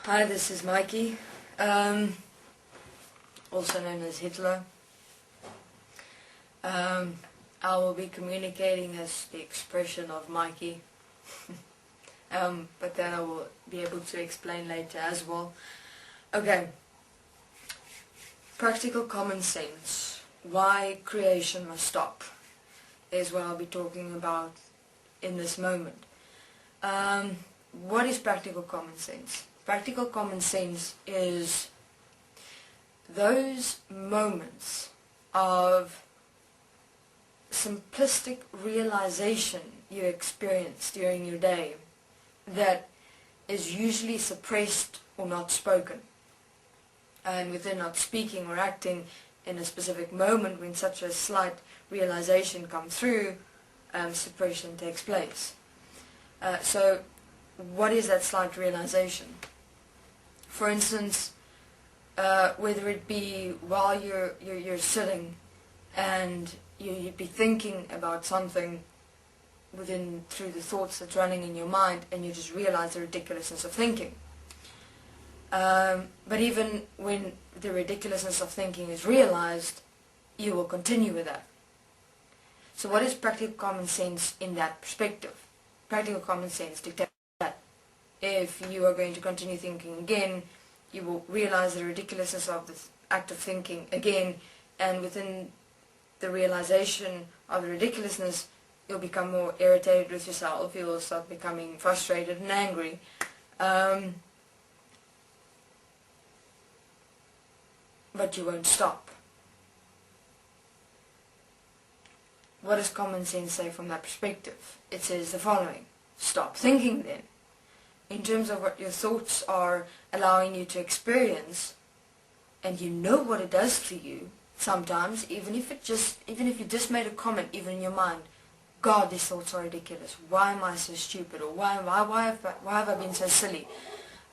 Hi, this is MyKey, also known as Hitler. I will be communicating as the expression of MyKey, but then I will be able to explain later as well. Okay, practical common sense, why creation must stop, is what I'll be talking about in this moment. What is practical common sense? Practical common sense is those moments of simplistic realization you experience during your day that is usually suppressed or not spoken. And within not speaking or acting in a specific moment when such a slight realization comes through, suppression takes place. So what is that slight realization? For instance, whether it be while you're sitting and you'd be thinking about something through the thoughts that's running in your mind, and you just realize the ridiculousness of thinking. But even when the ridiculousness of thinking is realized, you will continue with that. So what is practical common sense in that perspective? Practical common sense dictates that if you are going to continue thinking again, you will realize the ridiculousness of the act of thinking again, and within the realization of the ridiculousness, you'll become more irritated with yourself, you'll start becoming frustrated and angry. But you won't stop. What does common sense say from that perspective? It says the following: stop thinking then. In terms of what your thoughts are allowing you to experience, and you know what it does to you sometimes, even if you just made a comment, even in your mind, God, these thoughts are ridiculous, why am I so stupid, or why have I been so silly,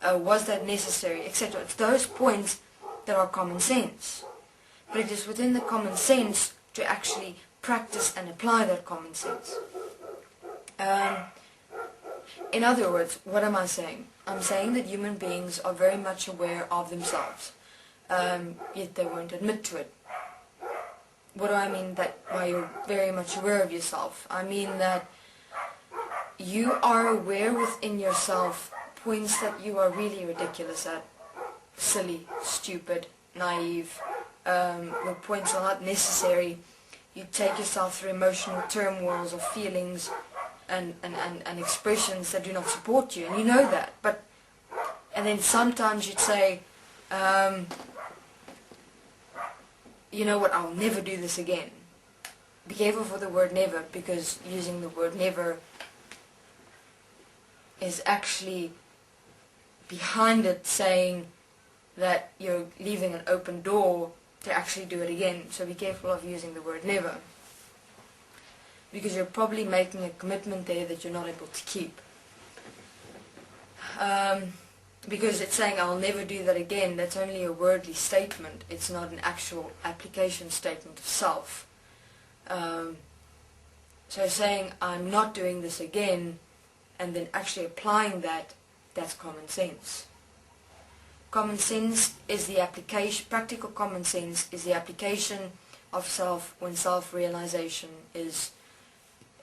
was that necessary, etc. It's those points that are common sense. But it is within the common sense to actually practice and apply that common sense. In other words, what am I saying? I'm saying that human beings are very much aware of themselves, yet they won't admit to it. What do I mean by you're very much aware of yourself? I mean that you are aware within yourself points that you are really ridiculous at, silly, stupid, naive, where points are not necessary. You take yourself through emotional turmoils of feelings and expressions that do not support you, and you know that. And then sometimes you'd say, you know what, I'll never do this again. Be careful for the word never, because using the word never is actually behind it saying that you're leaving an open door to actually do it again. So be careful of using the word never, because you're probably making a commitment there that you're not able to keep. Because it's saying I'll never do that again, that's only a wordly statement, it's not an actual application statement of self. So saying I'm not doing this again and then actually applying that, that's common sense. Common sense is the application, practical common sense is the application of self when self-realization is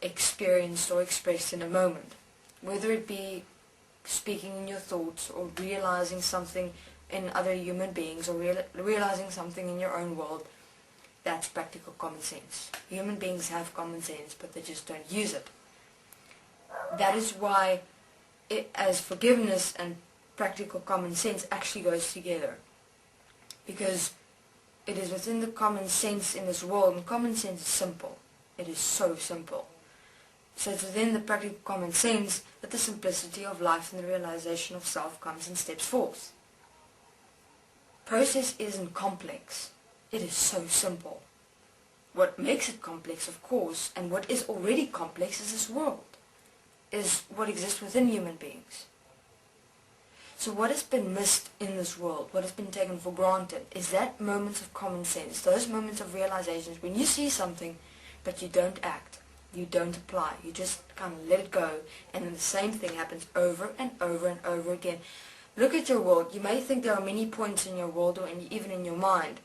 experienced or expressed in a moment. Whether it be speaking in your thoughts, or realizing something in other human beings, or realizing something in your own world, that's practical common sense. Human beings have common sense, but they just don't use it. That is why as forgiveness and practical common sense actually goes together, because it is within the common sense in this world, and common sense is simple. It is so simple. So it's within the practical common sense that the simplicity of life and the realization of self comes and steps forth. Process isn't complex. It is so simple. What makes it complex, of course, and what is already complex is this world, is what exists within human beings. So what has been missed in this world, what has been taken for granted, is that moments of common sense, those moments of realizations when you see something but you don't act. You don't apply, you just kind of let it go, and then the same thing happens over and over and over again. Look at your world. You may think there are many points in your world or even in your mind.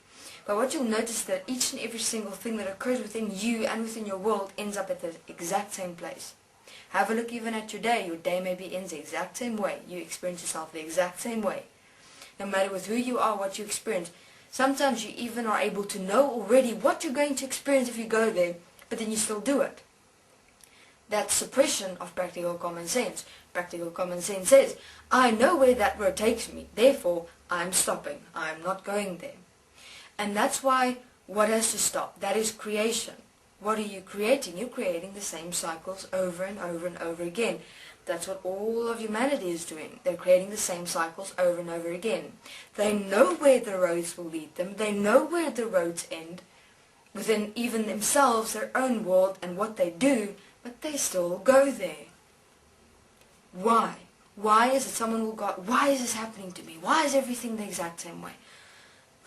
But what you'll notice is that each and every single thing that occurs within you and within your world ends up at the exact same place. Have a look even at your day. Your day maybe ends the exact same way. You experience yourself the exact same way. No matter with who you are, what you experience. Sometimes you even are able to know already what you're going to experience if you go there, but then you still do it. That's suppression of practical common sense. Practical common sense says, I know where that road takes me, therefore I'm stopping. I'm not going there. And that's why what has to stop? That is creation. What are you creating? You're creating the same cycles over and over and over again. That's what all of humanity is doing. They're creating the same cycles over and over again. They know where the roads will lead them. They know where the roads end within even themselves, their own world and what they do, but they still go there. Why? Why is it why is this happening to me? Why is everything the exact same way?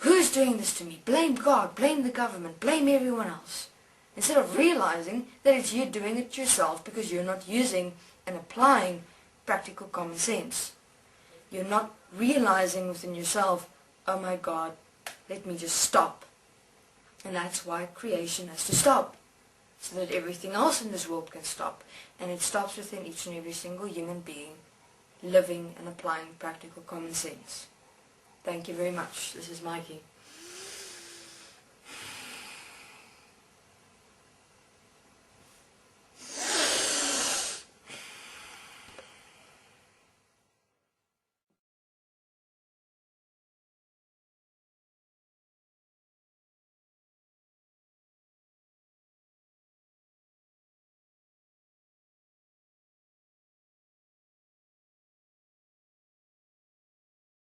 Who's doing this to me? Blame God, blame the government, blame everyone else. Instead of realizing that it's you doing it yourself because you're not using and applying practical common sense. You're not realizing within yourself, oh my God, let me just stop. And that's why creation has to stop. So that everything else in this world can stop. And it stops within each and every single human being living and applying practical common sense. Thank you very much. This is MyKey.